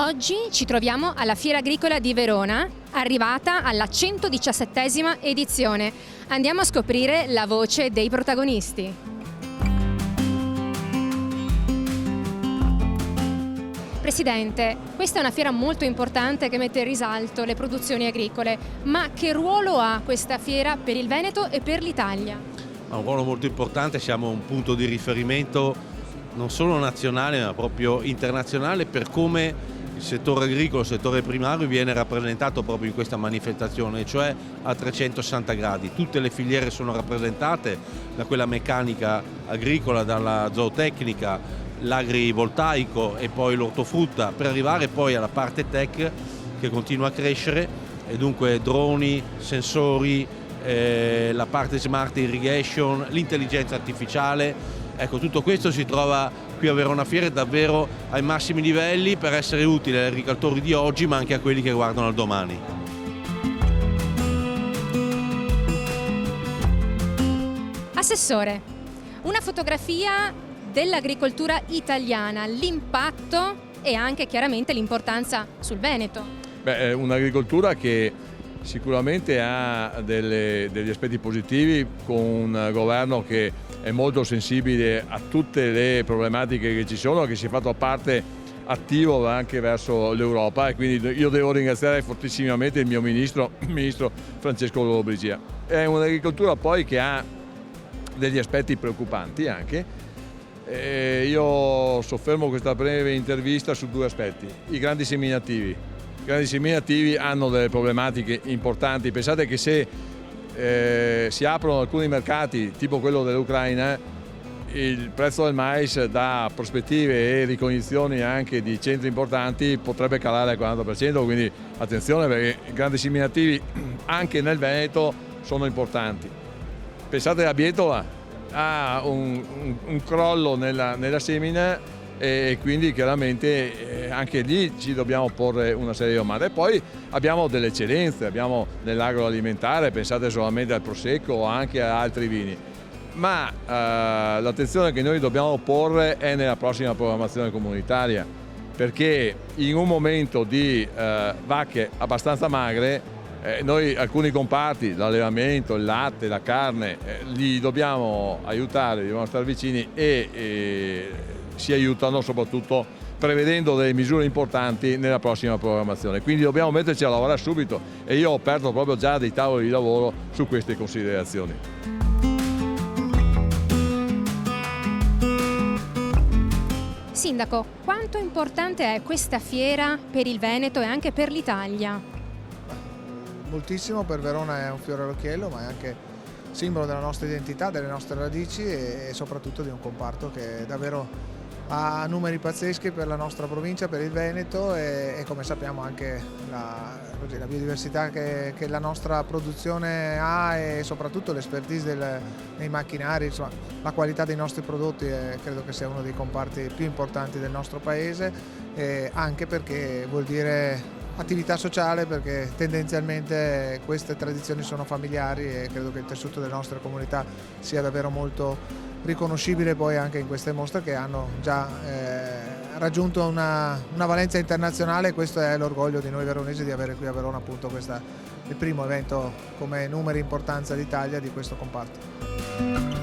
Oggi ci troviamo alla Fiera Agricola di Verona, arrivata alla 117esima edizione. Andiamo a scoprire la voce dei protagonisti. Presidente, questa è una fiera molto importante che mette in risalto le produzioni agricole, ma che ruolo ha questa fiera per il Veneto e per l'Italia? Ha un ruolo molto importante, siamo un punto di riferimento non solo nazionale ma proprio internazionale per come il settore agricolo, il settore primario viene rappresentato proprio in questa manifestazione, cioè a 360 gradi. Tutte le filiere sono rappresentate, da quella meccanica agricola, dalla zootecnica, l'agrivoltaico e poi l'ortofrutta, per arrivare poi alla parte tech che continua a crescere, e dunque droni, sensori, la parte smart irrigation, l'intelligenza artificiale. Ecco, tutto questo si trova qui a Verona Fiere davvero ai massimi livelli per essere utile agli agricoltori di oggi ma anche a quelli che guardano al domani. Assessore, una fotografia dell'agricoltura italiana, l'impatto e anche chiaramente l'importanza sul Veneto. È un'agricoltura che sicuramente ha degli aspetti positivi, con un governo che è molto sensibile a tutte le problematiche che ci sono, che si è fatto parte attivo anche verso l'Europa, e quindi io devo ringraziare fortissimamente il mio ministro Francesco Lollobrigida. È un'agricoltura poi che ha degli aspetti preoccupanti anche. Io soffermo questa breve intervista su due aspetti: i grandi seminativi. I grandi seminativi hanno delle problematiche importanti. Pensate che se si aprono alcuni mercati, tipo quello dell'Ucraina, il prezzo del mais, da prospettive e ricognizioni anche di centri importanti, potrebbe calare al 40%, quindi attenzione, perché i grandi seminativi anche nel Veneto sono importanti. Pensate a Bietola, ha un crollo nella semina, e quindi chiaramente anche lì ci dobbiamo porre una serie di domande. E poi abbiamo delle eccellenze, abbiamo nell'agroalimentare, pensate solamente al prosecco o anche a altri vini, ma l'attenzione che noi dobbiamo porre è nella prossima programmazione comunitaria, perché in un momento di vacche abbastanza magre, noi alcuni comparti, l'allevamento, il latte, la carne, li dobbiamo aiutare, dobbiamo stare vicini, e si aiutano soprattutto prevedendo delle misure importanti nella prossima programmazione. Quindi dobbiamo metterci a lavorare subito, e io ho aperto proprio già dei tavoli di lavoro su queste considerazioni. Sindaco, quanto importante è questa fiera per il Veneto e anche per l'Italia? Moltissimo. Per Verona è un fiore all'occhiello, ma è anche simbolo della nostra identità, delle nostre radici e soprattutto di un comparto che davvero ha numeri pazzeschi per la nostra provincia, per il Veneto, e come sappiamo anche la biodiversità che la nostra produzione ha, e soprattutto l'expertise nei macchinari, insomma, la qualità dei nostri prodotti credo che sia uno dei comparti più importanti del nostro paese, anche perché vuol dire attività sociale, perché tendenzialmente queste tradizioni sono familiari, e credo che il tessuto delle nostre comunità sia davvero molto riconoscibile poi anche in queste mostre, che hanno già raggiunto una valenza internazionale. Questo è l'orgoglio di noi veronesi, di avere qui a Verona appunto il primo evento come numeri e importanza d'Italia di questo comparto.